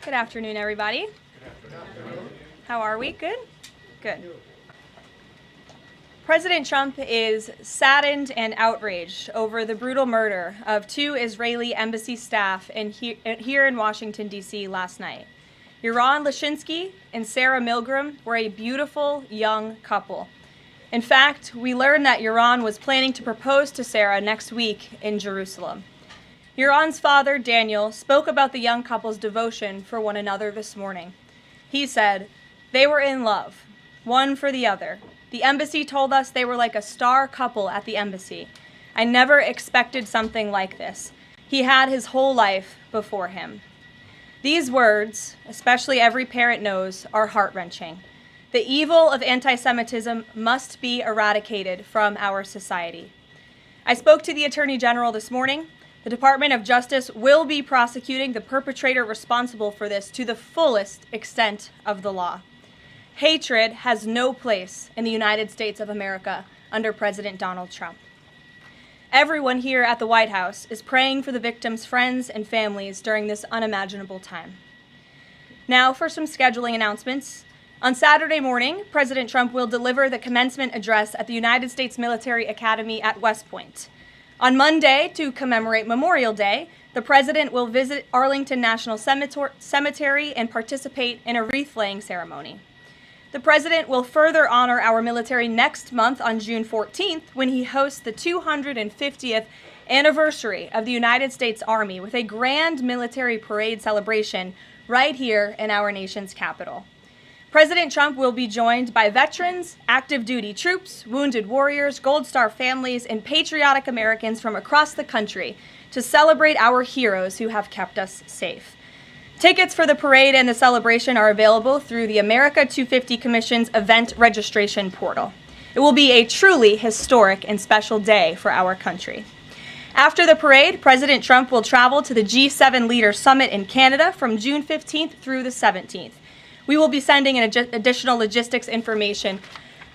Good afternoon, everybody. How are we? Good? Good. President Trump is saddened and outraged over the brutal murder of two Israeli embassy staff here in Washington, D.C. last night. Yaron Lashinsky and Sarah Milgram were a beautiful young couple. In fact, we learned that Yaron was planning to propose to Sarah next week in Jerusalem. Yaron's father, Daniel, spoke about the young couple's devotion for one another this morning. He said, "They were in love, one for the other. The embassy told us they were like a star couple at the embassy. I never expected something like this. He had his whole life before him." These words, especially every parent knows, are heart-wrenching. The evil of anti-Semitism must be eradicated from our society. I spoke to the Attorney General this morning. The Department of Justice will be prosecuting the perpetrator responsible for this to the fullest extent of the law. Hatred has no place in the United States of America under President Donald Trump. Everyone here at the White House is praying for the victims' friends and families during this unimaginable time. Now for some scheduling announcements. On Saturday morning, President Trump will deliver the commencement address at the United States Military Academy at West Point. On Monday, to commemorate Memorial Day, the President will visit Arlington National Cemetery and participate in a wreath-laying ceremony. The President will further honor our military next month on June 14th when he hosts the 250th anniversary of the United States Army with a grand military parade celebration right here in our nation's capital. President Trump will be joined by veterans, active duty troops, wounded warriors, Gold Star families, and patriotic Americans from across the country to celebrate our heroes who have kept us safe. Tickets for the parade and the celebration are available through the America 250 Commission's event registration portal. It will be a truly historic and special day for our country. After the parade, President Trump will travel to the G7 Leaders Summit in Canada from June 15th through the 17th. We will be sending additional logistics information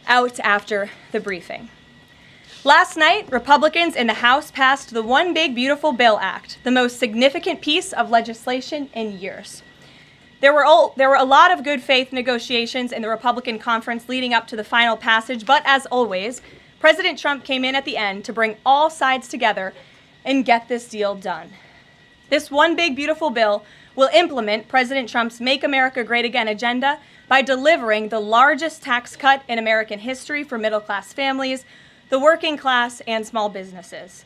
out after the briefing. Last night, Republicans in the House passed the One Big Beautiful Bill Act, the most significant piece of legislation in years. There were a lot of good faith negotiations in the Republican conference leading up to the final passage, but as always, President Trump came in at the end to bring all sides together and get this deal done. This One Big Beautiful Bill will implement President Trump's Make America Great Again agenda by delivering the largest tax cut in American history for middle-class families, the working class, and small businesses.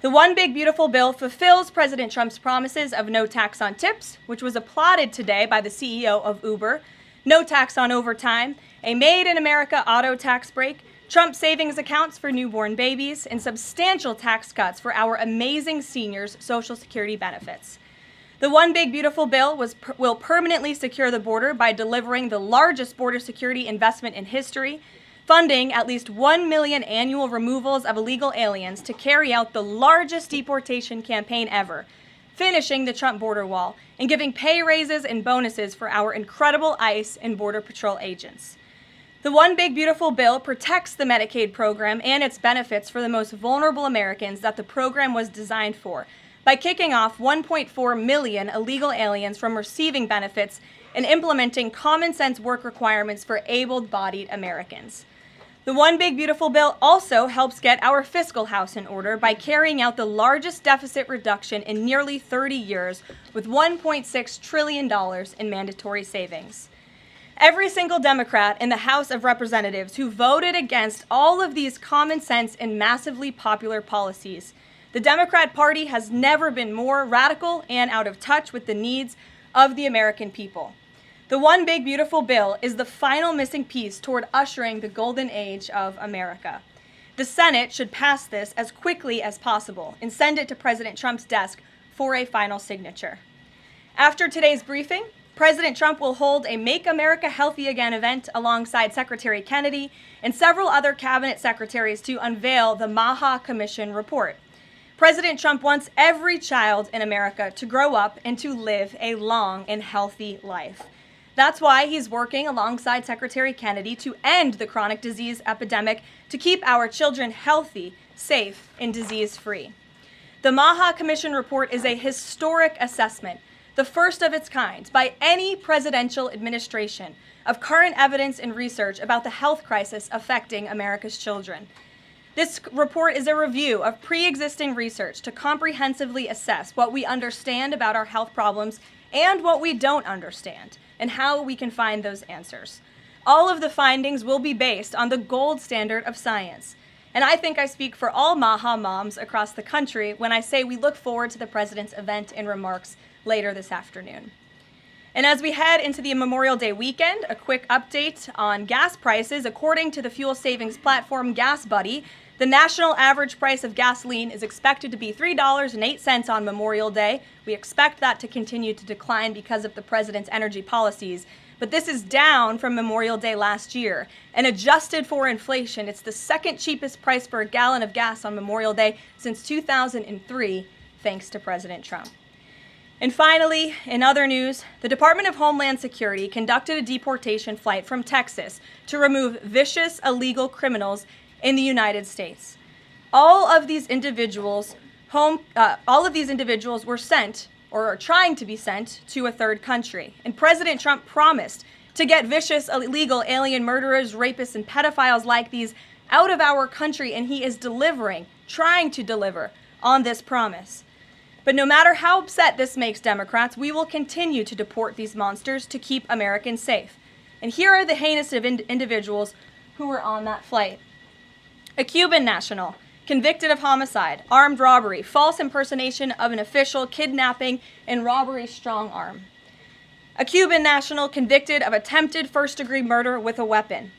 The One Big Beautiful Bill fulfills President Trump's promises of no tax on tips, which was applauded today by the CEO of Uber, no tax on overtime, a Made in America auto tax break, Trump savings accounts for newborn babies, and substantial tax cuts for our amazing seniors' Social Security benefits. The One Big Beautiful Bill will permanently secure the border by delivering the largest border security investment in history, funding at least 1 million annual removals of illegal aliens to carry out the largest deportation campaign ever, finishing the Trump border wall, and giving pay raises and bonuses for our incredible ICE and Border Patrol agents. The One Big Beautiful Bill protects the Medicaid program and its benefits for the most vulnerable Americans that the program was designed for, by kicking off 1.4 million illegal aliens from receiving benefits and implementing common sense work requirements for able-bodied Americans. The One Big Beautiful Bill also helps get our fiscal house in order by carrying out the largest deficit reduction in nearly 30 years with $1.6 trillion in mandatory savings. Every single Democrat in the House of Representatives who voted against all of these common sense and massively popular policies. The Democrat Party has never been more radical and out of touch with the needs of the American people. The One Big Beautiful Bill is the final missing piece toward ushering the golden age of America. The Senate should pass this as quickly as possible and send it to President Trump's desk for a final signature. After today's briefing, President Trump will hold a Make America Healthy Again event alongside Secretary Kennedy and several other cabinet secretaries to unveil the Maha Commission report. President Trump wants every child in America to grow up and to live a long and healthy life. That's why he's working alongside Secretary Kennedy to end the chronic disease epidemic to keep our children healthy, safe, and disease-free. The Maha Commission report is a historic assessment the first of its kind by any presidential administration, of current evidence and research about the health crisis affecting America's children. This report is a review of pre-existing research to comprehensively assess what we understand about our health problems and what we don't understand, and how we can find those answers. All of the findings will be based on the gold standard of science. And I think I speak for all Maha moms across the country when I say we look forward to the president's event and remarks later this afternoon. And as we head into the Memorial Day weekend, a quick update on gas prices. According to the fuel savings platform Gas Buddy, the national average price of gasoline is expected to be $3.08 on Memorial Day. We expect that to continue to decline because of the president's energy policies. But this is down from Memorial Day last year. And adjusted for inflation, it's the second cheapest price for a gallon of gas on Memorial Day since 2003, thanks to President Trump. And finally, in other news, the Department of Homeland Security conducted a deportation flight from Texas to remove vicious illegal criminals in the United States. All of these individuals were sent, or are trying to be sent, to a third country. And President Trump promised to get vicious illegal alien murderers, rapists, and pedophiles like these out of our country, and he is trying to deliver on this promise. But no matter how upset this makes Democrats, we will continue to deport these monsters to keep Americans safe. And here are the heinous of individuals who were on that flight. A Cuban national, convicted of homicide, armed robbery, false impersonation of an official, kidnapping, and robbery strong arm. A Cuban national convicted of attempted first-degree murder with a weapon.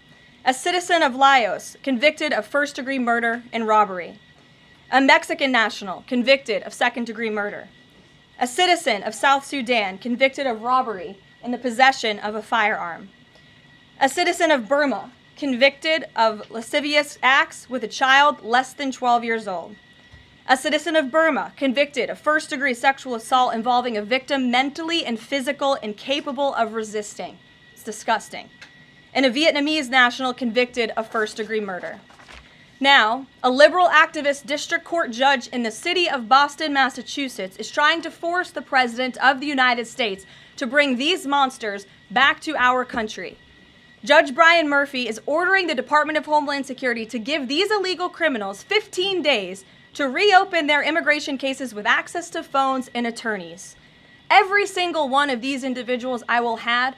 A citizen of Laos convicted of first-degree murder and robbery. A Mexican national convicted of second-degree murder. A citizen of South Sudan convicted of robbery and the possession of a firearm. A citizen of Burma convicted of lascivious acts with a child less than 12 years old. A citizen of Burma convicted of first-degree sexual assault involving a victim mentally and physically incapable of resisting. It's disgusting. And a Vietnamese national convicted of first-degree murder. Now, a liberal activist district court judge in the city of Boston, Massachusetts, is trying to force the President of the United States to bring these monsters back to our country. Judge Brian Murphy is ordering the Department of Homeland Security to give these illegal criminals 15 days to reopen their immigration cases with access to phones and attorneys. Every single one of these individuals, I will add,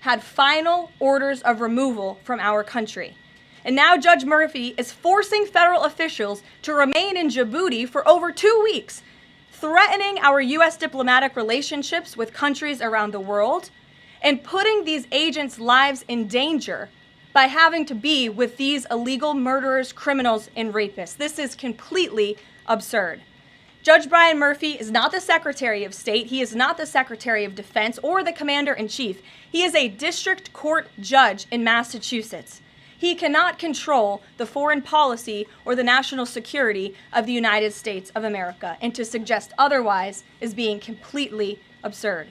had final orders of removal from our country. And now Judge Murphy is forcing federal officials to remain in Djibouti for over 2 weeks, threatening our U.S. diplomatic relationships with countries around the world, and putting these agents' lives in danger by having to be with these illegal murderers, criminals, and rapists. This is completely absurd. Judge Brian Murphy is not the Secretary of State. He is not the Secretary of Defense or the Commander-in-Chief. He is a district court judge in Massachusetts. He cannot control the foreign policy or the national security of the United States of America, and to suggest otherwise is being completely absurd.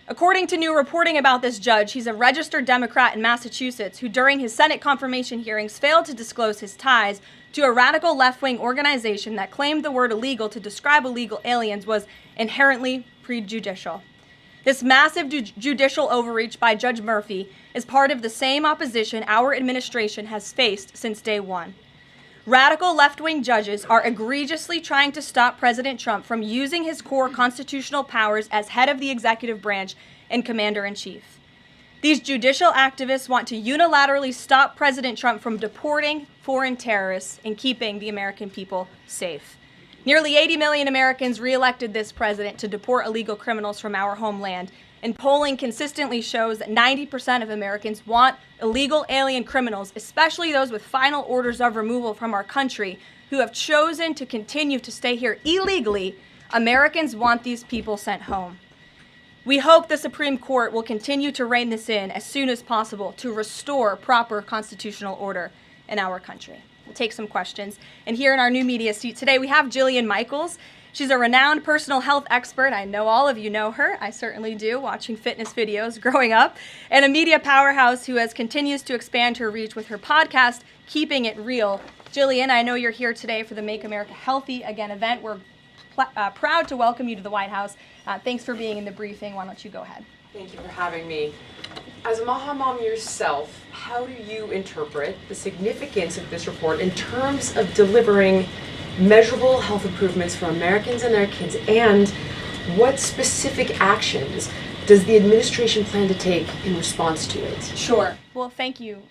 According to new reporting about this judge, he's a registered Democrat in Massachusetts who during his Senate confirmation hearings failed to disclose his ties to a radical left-wing organization that claimed the word illegal to describe illegal aliens was inherently prejudicial. This massive judicial overreach by Judge Murphy is part of the same opposition our administration has faced since day one. Radical left-wing judges are egregiously trying to stop President Trump from using his core constitutional powers as head of the executive branch and commander-in-chief. These judicial activists want to unilaterally stop President Trump from deporting foreign terrorists and keeping the American people safe. Nearly 80 million Americans re-elected this president to deport illegal criminals from our homeland, and polling consistently shows that 90% of Americans want illegal alien criminals, especially those with final orders of removal from our country, who have chosen to continue to stay here illegally. Americans want these people sent home. We hope the Supreme Court will continue to rein this in as soon as possible to restore proper constitutional order in our country. We'll take some questions. And here in our new media seat today, we have Jillian Michaels. She's a renowned personal health expert. I know all of you know her. I certainly do, watching fitness videos growing up. And a media powerhouse who continues to expand her reach with her podcast, Keeping It Real. Jillian, I know you're here today for the Make America Healthy Again event. We're proud to welcome you to the White House. Thanks for being in the briefing. Why don't you go ahead? Thank you for having me. As a Maha mom yourself, how do you interpret the significance of this report in terms of delivering measurable health improvements for Americans and their kids, and what specific actions does the administration plan to take in response to it? Sure. Well, thank you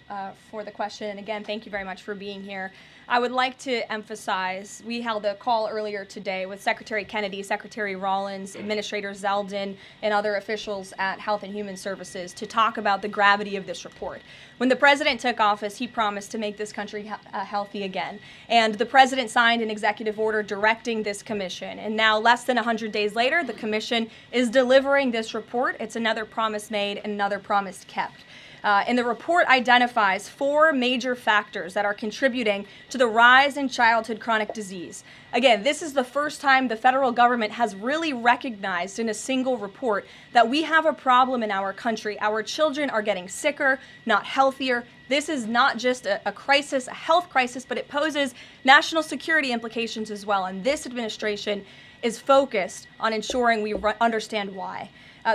for the question. And again, thank you very much for being here. I would like to emphasize, we held a call earlier today with Secretary Kennedy, Secretary Rollins, Administrator Zeldin, and other officials at Health and Human Services to talk about the gravity of this report. When the president took office, he promised to make this country healthy again. And the president signed an executive order directing this commission. And now, less than 100 days later, the commission is delivering this report. It's another promise made and another promise kept. And the report identifies 4 major factors that are contributing to the rise in childhood chronic disease. Again, this is the first time the federal government has really recognized in a single report that we have a problem in our country. Our children are getting sicker, not healthier. This is not just a crisis, a health crisis, but it poses national security implications as well. And this administration is focused on ensuring we understand why.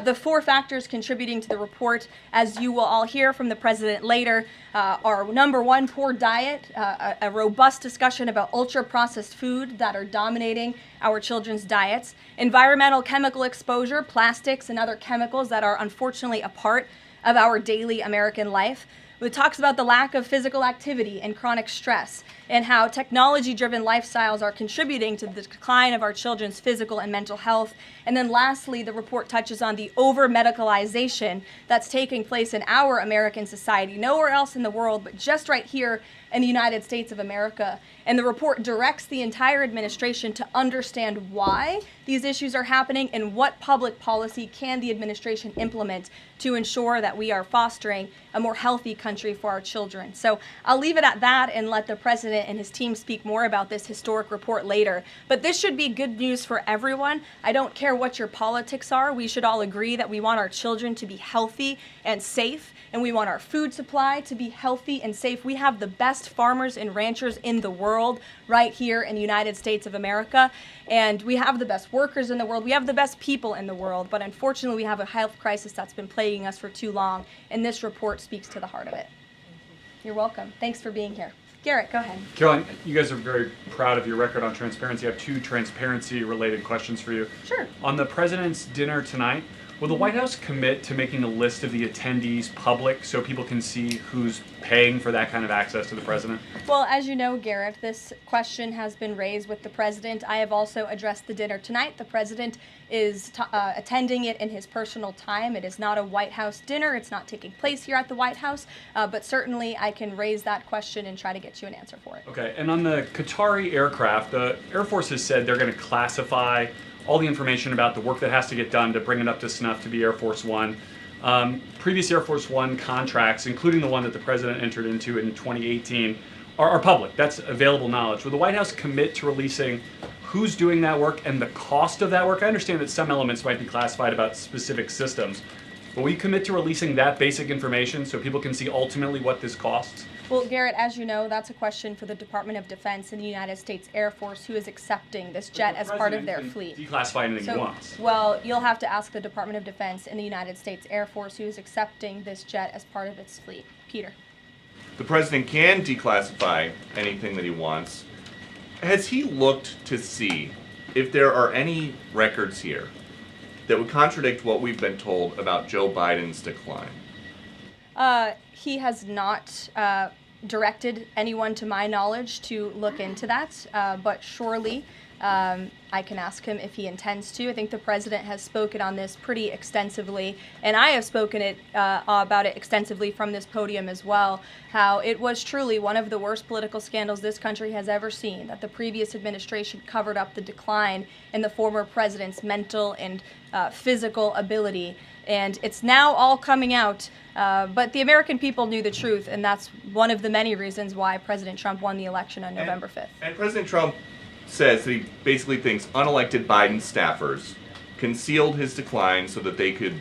The 4 factors contributing to the report, as you will all hear from the president later, are number 1, poor diet, a robust discussion about ultra-processed food that are dominating our children's diets, environmental chemical exposure, plastics and other chemicals that are unfortunately a part of our daily American life. It talks about the lack of physical activity and chronic stress, and how technology-driven lifestyles are contributing to the decline of our children's physical and mental health. And then lastly, the report touches on the over-medicalization that's taking place in our American society, nowhere else in the world, but just right here in the United States of America. And the report directs the entire administration to understand why these issues are happening and what public policy can the administration implement to ensure that we are fostering a more healthy country for our children. So I'll leave it at that and let the president and his team speak more about this historic report later. But this should be good news for everyone. I don't care what your politics are. We should all agree that we want our children to be healthy and safe, and we want our food supply to be healthy and safe. We have the best farmers and ranchers in the world right here in the United States of America, and we have the best workers in the world. We have the best people in the world, but unfortunately we have a health crisis that's been plaguing us for too long, and this report speaks to the heart of it. You're welcome. Thanks for being here. Garrett, go ahead. Caroline, you guys are very proud of your record on transparency. I have 2 transparency-related questions for you. Sure. On the president's dinner tonight, will the White House commit to making a list of the attendees public so people can see who's paying for that kind of access to the president? Well, as you know, Garrett, this question has been raised with the president. I have also addressed the dinner tonight. The president is attending it in his personal time. It is not a White House dinner. It's not taking place here at the White House, but certainly I can raise that question and try to get you an answer for it. Okay, and on the Qatari aircraft, the Air Force has said they're going to classify all the information about the work that has to get done to bring it up to snuff to be Air Force One. Previous Air Force One contracts, including the one that the president entered into in 2018, are public. That's available knowledge. Will the White House commit to releasing who's doing that work and the cost of that work? I understand that some elements might be classified about specific systems, but will you commit to releasing that basic information so people can see ultimately what this costs? Well, Garrett, as you know, that's a question for the Department of Defense and the United States Air Force, who is accepting this jet as part of their fleet. Declassify anything he wants. Well, you'll have to ask the Department of Defense and the United States Air Force, who is accepting this jet as part of its fleet. Peter. The president can declassify anything that he wants. Has he looked to see if there are any records here that would contradict what we've been told about Joe Biden's decline? He has not directed anyone, to my knowledge, to look into that, but surely I can ask him if he intends to. I think the president has spoken on this pretty extensively, and I have spoken about it extensively from this podium as well, how it was truly one of the worst political scandals this country has ever seen, that the previous administration covered up the decline in the former president's mental and physical ability. And it's now all coming out, but the American people knew the truth, and that's one of the many reasons why President Trump won the election on November 5th. And President Trump says that he basically thinks unelected Biden staffers concealed his decline so that they could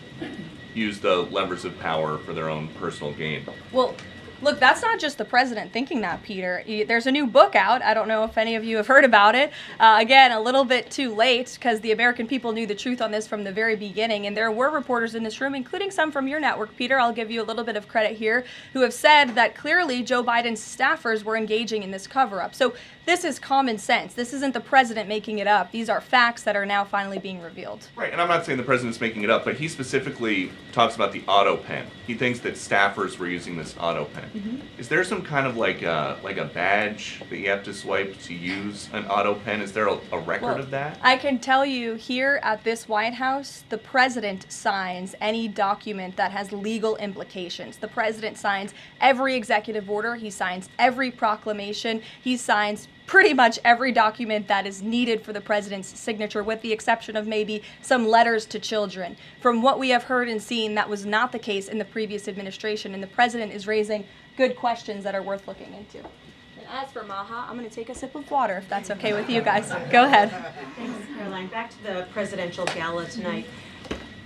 use the levers of power for their own personal gain. Well, Look, that's not just the president thinking that, Peter. There's a new book out. I don't know if any of you have heard about it. Again, a little bit too late because the American people knew the truth on this from the very beginning. And there were reporters in this room, including some from your network, Peter, I'll give you a little bit of credit here, who have said that clearly Joe Biden's staffers were engaging in this cover-up. So this is common sense. This isn't the president making it up. These are facts that are now finally being revealed. Right, and I'm not saying the president's making it up, but he specifically talks about the auto pen. He thinks that staffers were using this auto pen. Is there some kind of like a badge that you have to swipe to use an auto pen? Is there a record of that? I can tell you here at this White House, the president signs any document that has legal implications. The president signs every executive order. He signs every proclamation. He signs pretty much every document that is needed for the president's signature, with the exception of maybe some letters to children. From what we have heard and seen, that was not the case in the previous administration, and the president is raising good questions that are worth looking into. And as for Maha, I'm going to take a sip of water, if that's okay with you guys. Go ahead. Thanks, Caroline. Back to the presidential gala tonight.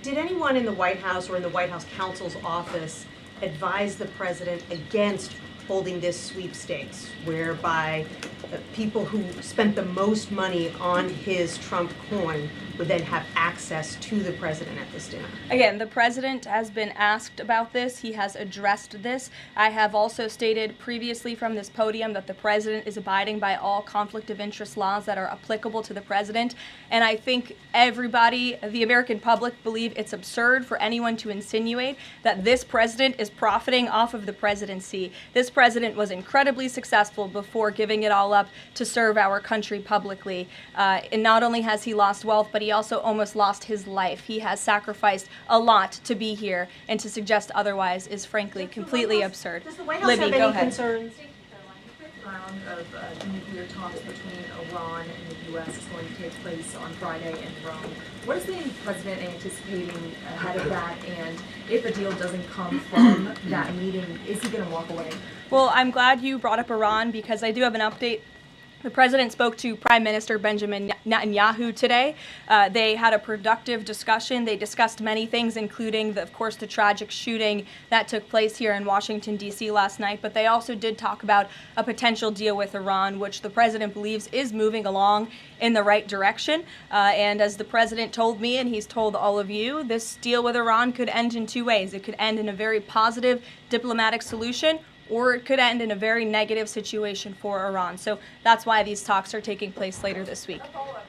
Did anyone in the White House or in the White House counsel's office advise the president against holding this sweepstakes, whereby people who spent the most money on his Trump coin would then have access to the president at this dinner? Again, the president has been asked about this. He has addressed this. I have also stated previously from this podium that the president is abiding by all conflict of interest laws that are applicable to the president. And I think everybody, the American public, believe it's absurd for anyone to insinuate that this president is profiting off of the presidency. This president was incredibly successful before giving it all up to serve our country publicly. And not only has he lost wealth, but he also almost lost his life. He has sacrificed a lot to be here, and to suggest otherwise is frankly completely absurd. Does the White House Libby, have go any ahead. concerns? The fifth round of nuclear talks between Iran and the U.S. is going to take place on Friday in Rome. What is the president anticipating ahead of that? And if a deal doesn't come from that meeting, is he going to walk away? Well, I'm glad you brought up Iran, because I do have an update. The president spoke to Prime Minister Benjamin Netanyahu today. They had a productive discussion. They discussed many things, including, of course, the tragic shooting that took place here in Washington, D.C. last night. But they also did talk about a potential deal with Iran, which the president believes is moving along in the right direction. And as the president told me, and he's told all of you, this deal with Iran could end in two ways. It could end in a very positive diplomatic solution, or it could end in a very negative situation for Iran. So that's why these talks are taking place later this week.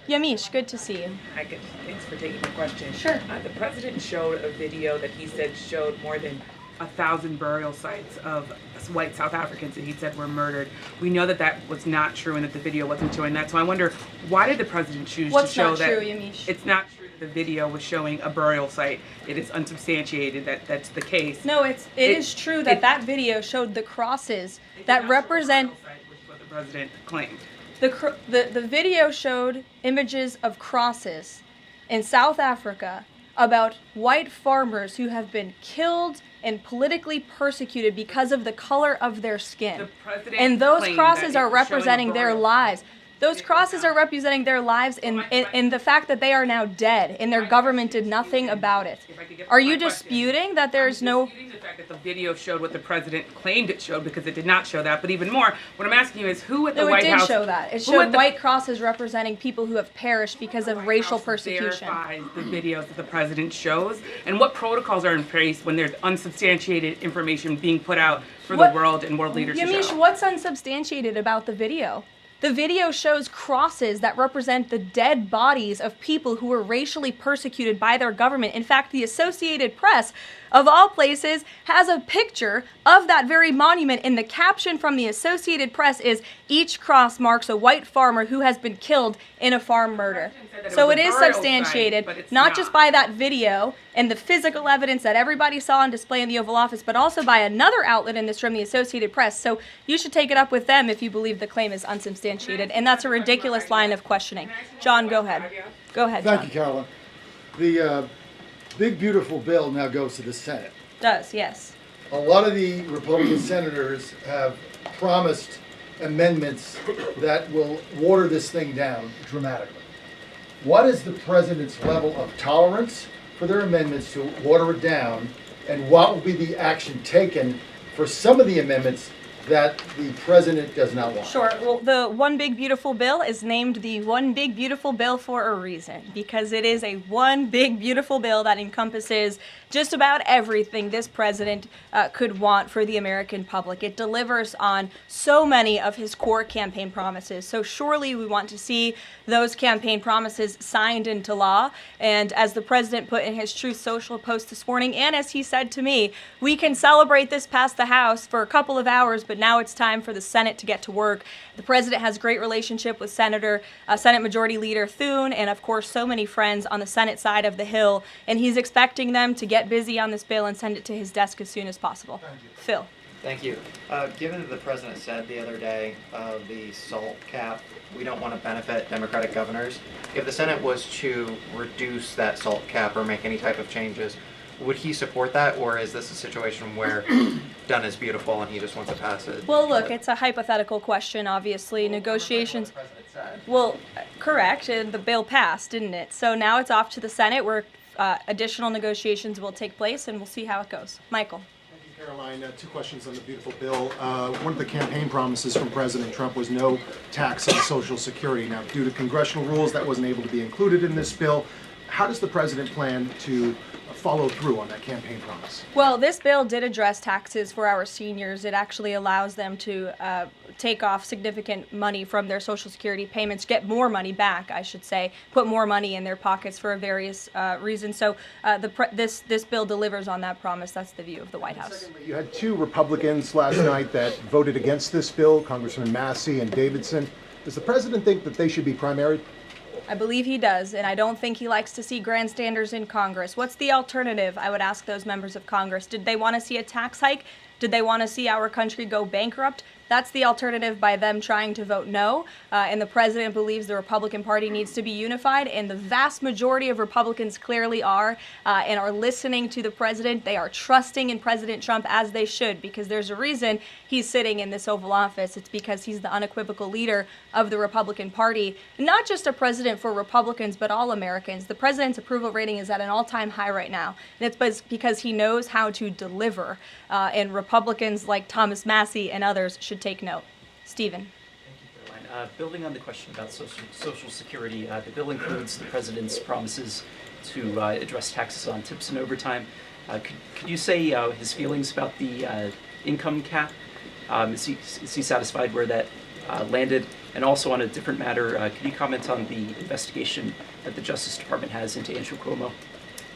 Yamish, good to see you. Hi, good. Thanks for taking the question. Sure. The president showed a video that he said showed more than 1,000 burial sites of white South Africans that he said were murdered. We know that that was not true and that the video wasn't showing that. So I wonder, why did the president choose What's to show not that? true, Yamish? It's not true that the video was showing a burial site. It is unsubstantiated that that's the case. No, it is true that that video showed the crosses that represent. Which is what the president claimed. The video showed images of crosses in South Africa about white farmers who have been killed and politically persecuted because of the color of their skin. The president And those claimed crosses that it are was showing a representing their burial lives. Those crosses are representing their lives in the fact that they are now dead and their government did nothing about it. Are you disputing that there's no... I'm disputing the fact that the video showed what the president claimed it showed, because it did not show that. But even more, what I'm asking you is who at the No, it White did House... show that. It who showed at the white crosses representing people who have perished because of White racial House persecution. verifies the videos that the president shows, and what protocols are in place when there's unsubstantiated information being put out for What- the world and world leaders to Yamish, show? what's unsubstantiated about the video? The video shows crosses that represent the dead bodies of people who were racially persecuted by their government. In fact, the Associated Press, of all places, has a picture of that very monument, and the caption from the Associated Press is, "Each cross marks a white farmer who has been killed in a farm murder." So was it a is burial substantiated, site, but it's not just not. by that video and the physical evidence that everybody saw on display in the Oval Office, but also by another outlet in this room, the Associated Press. So you should take it up with them if you believe the claim is unsubstantiated, and that's a ridiculous line of questioning. John, go ahead. Go ahead, Thank John. you, Carolyn. The big, beautiful bill now goes to the Senate. Does, yes. A lot of the Republican senators have promised amendments that will water this thing down dramatically. What is the president's level of tolerance for their amendments to water it down, and what will be the action taken for some of the amendments that the president does not want? Sure. Well, the One Big Beautiful Bill is named the One Big Beautiful Bill for a reason, because it is a one big beautiful bill that encompasses just about everything this president could want for the American public. It delivers on so many of his core campaign promises. So surely we want to see those campaign promises signed into law. And as the president put in his Truth Social post this morning, and as he said to me, we can celebrate this past the House for a couple of hours, but now it's time for the Senate to get to work. The president has a great relationship with Senate Majority Leader Thune, and of course so many friends on the Senate side of the Hill, and he's expecting them to get busy on this bill and send it to his desk as soon as possible. Phil. Thank you. Given that the president said the other day the SALT cap, we don't want to benefit Democratic governors, if the Senate was to reduce that SALT cap or make any type of changes, would he support that, or is this a situation where done is beautiful and he just wants to pass it? Well, look, it's a hypothetical question, obviously. Negotiations. Well, correct, and the bill passed, didn't it? So now it's off to the Senate where additional negotiations will take place, and we'll see how it goes. Michael. Thank you, Caroline. Two questions on the beautiful bill. One of the campaign promises from President Trump was no tax on Social Security. Now, due to congressional rules, that wasn't able to be included in this bill. How does the president plan to follow through on that campaign promise? Well, this bill did address taxes for our seniors. It actually allows them to take off significant money from their Social Security payments, get more money back, I should say, put more money in their pockets for various reasons. So this bill delivers on that promise. That's the view of the White House. Secondly, you had two Republicans last night that voted against this bill, Congressman Massey and Davidson. Does the president think that they should be primaried? I believe he does, and I don't think he likes to see grandstanders in Congress. What's the alternative? I would ask those members of Congress. Did they want to see a tax hike? Did they want to see our country go bankrupt? That's the alternative by them trying to vote no. And the president believes the Republican Party needs to be unified, and the vast majority of Republicans clearly are and are listening to the president. They are trusting in President Trump, as they should, because there's a reason he's sitting in this Oval Office. It's because he's the unequivocal leader of the Republican Party. Not just a president for Republicans, but all Americans. The president's approval rating is at an all-time high right now, and it's because he knows how to deliver. And Republicans like Thomas Massey and others should take note. Stephen. Thank you, Caroline. Building on the question about Social Security, the bill includes the president's promises to address taxes on tips and overtime. Could you say his feelings about the income cap? Is he satisfied where that landed? And also on a different matter, could you comment on the investigation that the Justice Department has into Andrew Cuomo?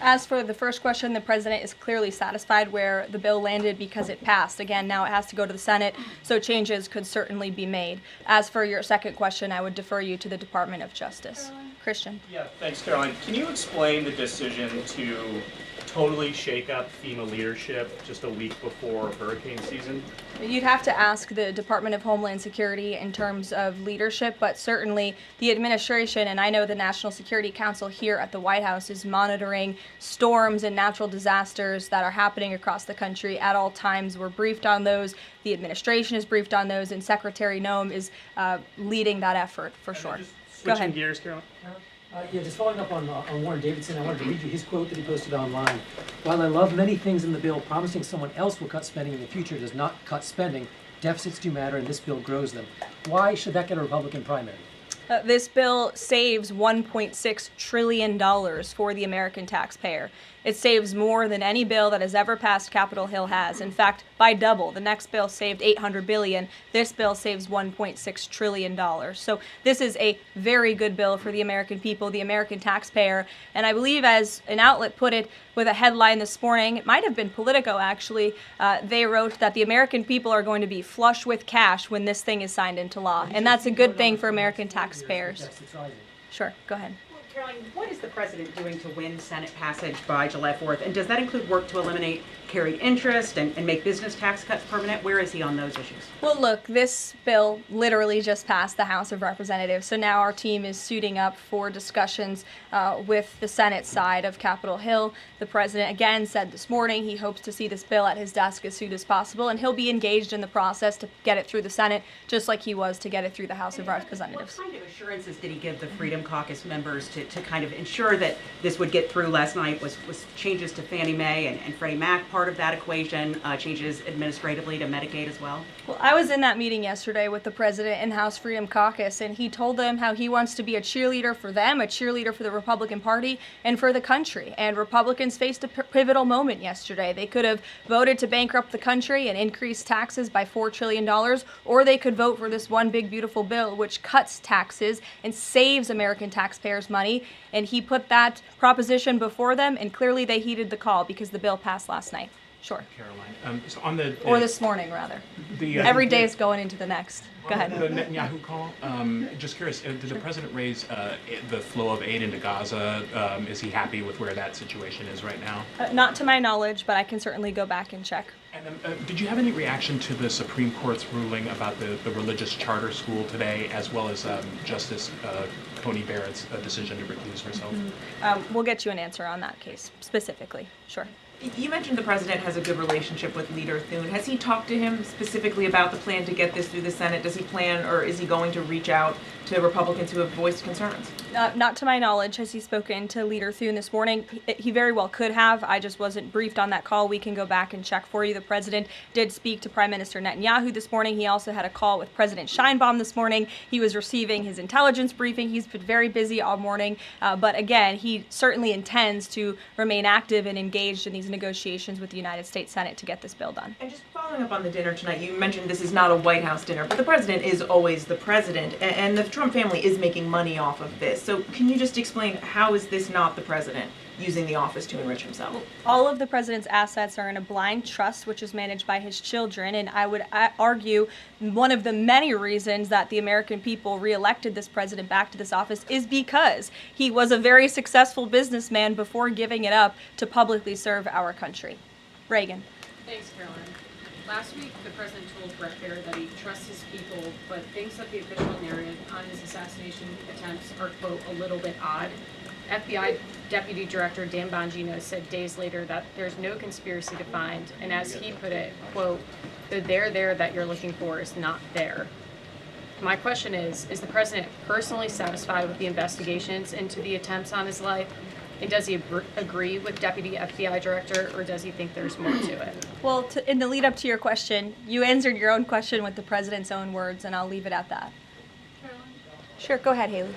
As for the first question, the president is clearly satisfied where the bill landed because it passed. Again, now it has to go to the Senate, so changes could certainly be made. As for your second question, I would defer you to the Department of Justice. Christian. Yeah, thanks, Caroline. Can you explain the decision to totally shake up FEMA leadership just a week before hurricane season? You'd have to ask the Department of Homeland Security in terms of leadership, but certainly the administration, and I know the National Security Council here at the White House is monitoring storms and natural disasters that are happening across the country at all times. We're briefed on those. The administration is briefed on those, and Secretary Noem is leading that effort for sure. Go ahead. Gears, Caroline. Yeah, just following up on Warren Davidson, I wanted to read you his quote that he posted online. While I love many things in the bill, promising someone else will cut spending in the future does not cut spending. Deficits do matter, and this bill grows them. Why should that get a Republican primary? This bill saves $1.6 trillion for the American taxpayer. It saves more than any bill that has ever passed Capitol Hill has. In fact, by double. The next bill saved $800 billion. This bill saves $1.6 trillion. So this is a very good bill for the American people, the American taxpayer. And I believe, as an outlet put it with a headline this morning, it might have been Politico actually, they wrote that the American people are going to be flush with cash when this thing is signed into law. And that's a good thing for American taxpayers. Sure, go ahead. Caroline, what is the president doing to win Senate passage by July 4th? And does that include work to eliminate carried interest and make business tax cuts permanent? Where is he on those issues? Well, look, this bill literally just passed the House of Representatives. So now our team is suiting up for discussions with the Senate side of Capitol Hill. The president again said this morning he hopes to see this bill at his desk as soon as possible, and he'll be engaged in the process to get it through the Senate, just like he was to get it through the House of Representatives. What kind of assurances did he give the Freedom Caucus members to to kind of ensure that this would get through last night was changes to Fannie Mae and Freddie Mac part of that equation, changes administratively to Medicaid as well? Well, I was in that meeting yesterday with the president and House Freedom Caucus, and he told them how he wants to be a cheerleader for them, a cheerleader for the Republican Party, and for the country. And Republicans faced a pivotal moment yesterday. They could have voted to bankrupt the country and increase taxes by $4 trillion, or they could vote for this one big, beautiful bill which cuts taxes and saves American taxpayers money. And he put that proposition before them, and clearly they heeded the call because the bill passed last night. Sure. Caroline, so on the Or this morning, rather. Every day is going into the next. Go ahead. The Netanyahu call. Just curious, did the president raise the flow of aid into Gaza? Is he happy with where that situation is right now? Not to my knowledge, but I can certainly go back and check. And did you have any reaction to the Supreme Court's ruling about the religious charter school today, as well as Justice Coney Barrett's decision to recuse herself? We'll get you an answer on that case specifically. Sure. You mentioned the president has a good relationship with Leader Thune. Has he talked to him specifically about the plan to get this through the Senate? Does he plan, or is he going to reach out to Republicans who have voiced concerns? Not to my knowledge has he spoken to Leader Thune this morning. He very well could have. I just wasn't briefed on that call. We can go back and check for you. The president did speak to Prime Minister Netanyahu this morning. He also had a call with President Sheinbaum this morning. He was receiving his intelligence briefing. He's been very busy all morning. But again, he certainly intends to remain active and engaged in these negotiations with the United States Senate to get this bill done. And just following up on the dinner tonight, you mentioned this is not a White House dinner, but the president is always the president, and the Trump family is making money off of this. So can you just explain, how is this not the president using the office to enrich himself? All of the president's assets are in a blind trust, which is managed by his children, and I would argue one of the many reasons that the American people reelected this president back to this office is because he was a very successful businessman before giving it up to publicly serve our country. Reagan. Thanks, Caroline. Last week, the president told Brett Baer that he trusts his people, but thinks that the official narrative on his assassination attempts are, quote, a little bit odd. FBI Deputy Director Dan Bongino said days later that there's no conspiracy to find, and as he put it, quote, the there that you're looking for is not there. My question is the president personally satisfied with the investigations into the attempts on his life? And does he agree with Deputy FBI Director, or does he think there's more to it? Well, in the lead up to your question, you answered your own question with the president's own words, and I'll leave it at that. Caroline? Sure, go ahead, Haley.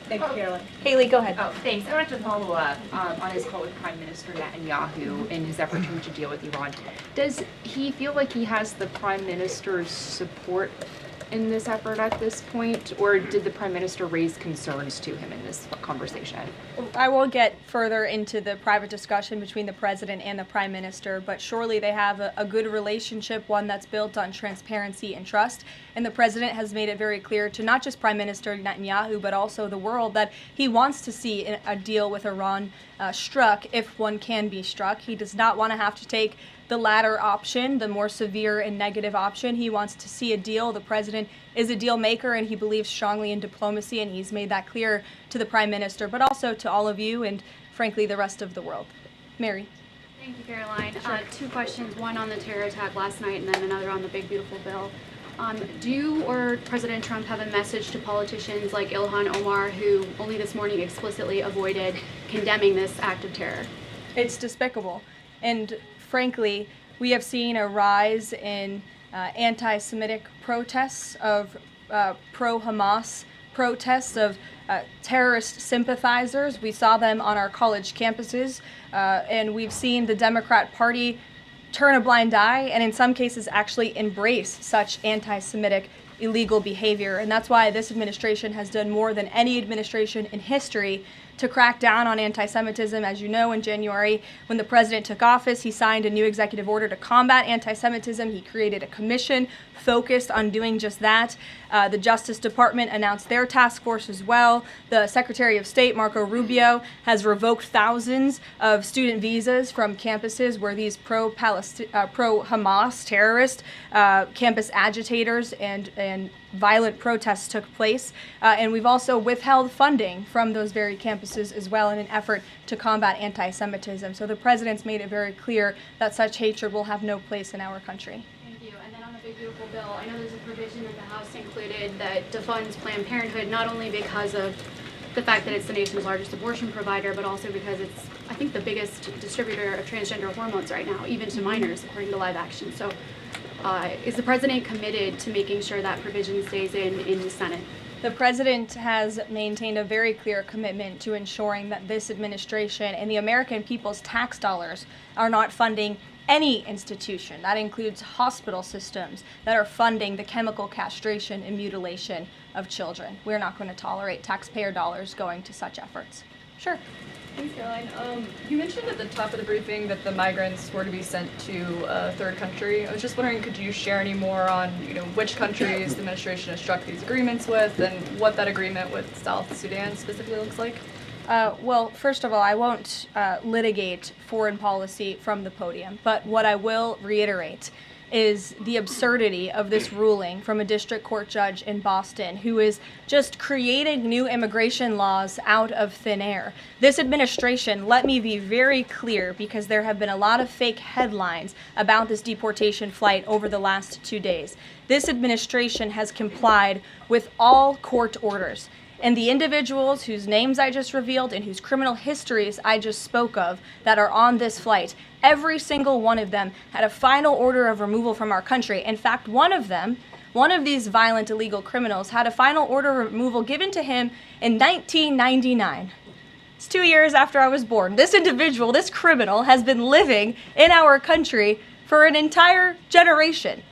Thank you, Caroline. Haley, go ahead. Oh, thanks. I wanted to follow up on his call with Prime Minister Netanyahu in his effort to reach a deal with Iran. Does he feel like he has the Prime Minister's support in this effort at this point, or did the Prime Minister raise concerns to him in this conversation? I won't get further into the private discussion between the president and the prime minister, but surely they have a good relationship, one that's built on transparency and trust. And the president has made it very clear to not just Prime Minister Netanyahu, but also the world, that he wants to see a deal with Iran struck, if one can be struck. He does not want to have to take the latter option, the more severe and negative option. He wants to see a deal. The president is a deal maker, and he believes strongly in diplomacy, and he's made that clear to the prime minister, but also to all of you and, frankly, the rest of the world. Mary. Thank you, Caroline. Two questions, one on the terror attack last night and then another on the big, beautiful bill. Do you or President Trump have a message to politicians like Ilhan Omar, who only this morning explicitly avoided condemning this act of terror? It's despicable. And frankly, we have seen a rise in anti-Semitic protests, of pro-Hamas protests, of terrorist sympathizers. We saw them on our college campuses, and we've seen the Democrat Party turn a blind eye and in some cases actually embrace such anti-Semitic illegal behavior. And that's why this administration has done more than any administration in history to crack down on anti-Semitism. As you know, in January, when the president took office, he signed a new executive order to combat anti-Semitism. He created a commission focused on doing just that. The Justice Department announced their task force as well. The Secretary of State, Marco Rubio, has revoked thousands of student visas from campuses where these pro-Hamas terrorist campus agitators and violent protests took place. And we've also withheld funding from those very campuses as well in an effort to combat anti-Semitism. So the president's made it very clear that such hatred will have no place in our country. Thank you. And then on the big, beautiful bill, I know there's a provision that the House included that defunds Planned Parenthood, not only because of the fact that it's the nation's largest abortion provider, but also because it's, I think, the biggest distributor of transgender hormones right now, even to minors, according to Live Action. So is the president committed to making sure that provision stays in the Senate? The president has maintained a very clear commitment to ensuring that this administration and the American people's tax dollars are not funding any institution. That includes hospital systems that are funding the chemical castration and mutilation of children. We're not going to tolerate taxpayer dollars going to such efforts. Sure. Thanks, Caroline. You mentioned at the top of the briefing that the migrants were to be sent to a third country. I was just wondering, could you share any more on, which countries the administration has struck these agreements with, and what that agreement with South Sudan specifically looks like? Well, first of all, I won't litigate foreign policy from the podium, but what I will reiterate is the absurdity of this ruling from a district court judge in Boston who is just creating new immigration laws out of thin air. This administration, let me be very clear, because there have been a lot of fake headlines about this deportation flight over the last 2 days. This administration has complied with all court orders. And the individuals whose names I just revealed and whose criminal histories I just spoke of that are on this flight, every single one of them had a final order of removal from our country. In fact, one of these violent illegal criminals had a final order of removal given to him in 1999. It's 2 years after I was born. This individual, this criminal, has been living in our country for an entire generation.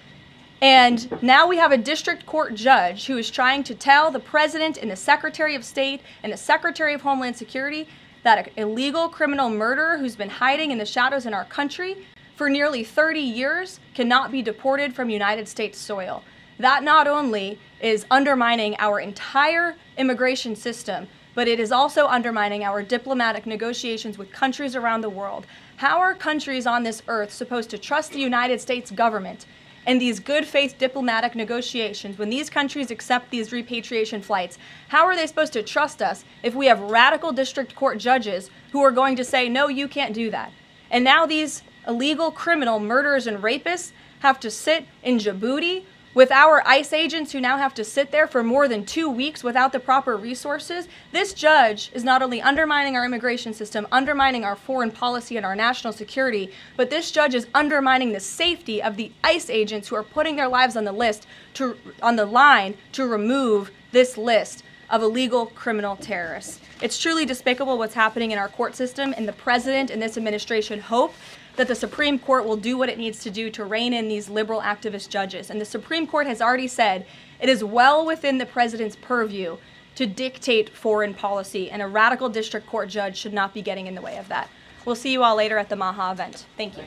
And now we have a district court judge who is trying to tell the president and the Secretary of State and the Secretary of Homeland Security that an illegal criminal murderer who's been hiding in the shadows in our country for nearly 30 years cannot be deported from United States soil. That not only is undermining our entire immigration system, but it is also undermining our diplomatic negotiations with countries around the world. How are countries on this earth supposed to trust the United States government and these good faith diplomatic negotiations when these countries accept these repatriation flights? How are they supposed to trust us if we have radical district court judges who are going to say, no, you can't do that? And now these illegal criminal murderers and rapists have to sit in Djibouti with our ICE agents who now have to sit there for more than 2 weeks without the proper resources. This judge is not only undermining our immigration system, undermining our foreign policy and our national security, but this judge is undermining the safety of the ICE agents who are putting their lives on the line to remove this list of illegal criminal terrorists. It's truly despicable what's happening in our court system, and the president and this administration hope that the Supreme Court will do what it needs to do to rein in these liberal activist judges. And the Supreme Court has already said it is well within the president's purview to dictate foreign policy, and a radical district court judge should not be getting in the way of that. We'll see you all later at the Maha event. Thank you.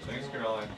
Thanks, Caroline.